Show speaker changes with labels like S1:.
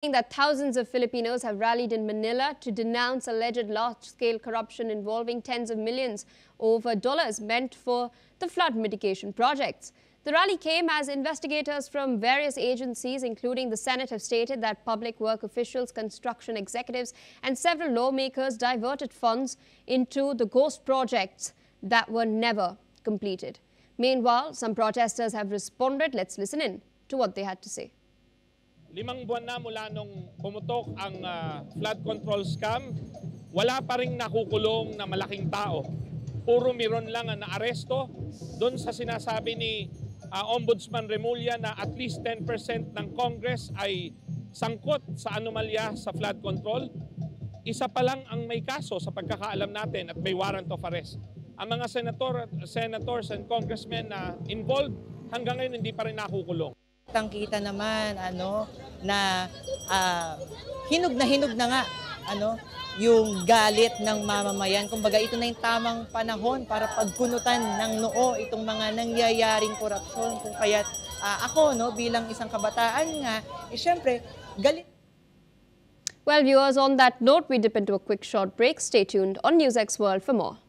S1: That thousands of Filipinos have rallied in Manila to denounce alleged large-scale corruption involving tens of millions of dollars meant for the flood mitigation projects. The rally came as investigators from various agencies, including the Senate, have stated that public work officials, construction executives, and several lawmakers diverted funds into the ghost projects that were never completed. Meanwhile, some protesters have responded. Let's listen in to what they had to say.
S2: 5 buwan na mula nung pumutok ang flood control scam, wala pa ring nakukulong na malaking tao. Puro miron lang ang naaresto doon sa sinasabi ni Ombudsman Remulla na at least 10% ng Congress ay sangkot sa anomalya sa flood control. Isa pa lang ang may kaso sa pagkakaalam natin at may warrant of arrest. Ang mga senators and congressmen na involved hanggang ngayon hindi pa rin nakukulong.
S3: Kita naman na hinog na nga yung galit ng mamamayan. Kumbaga ito na yung tamang panahon para pagkunutan ng noo itong mga nangyayaring korupsyon. Kung kaya't ako bilang isang kabataan nga, syempre galit.
S1: Well, viewers, on that note, we dip into a quick short break. Stay tuned on NewsX World for more.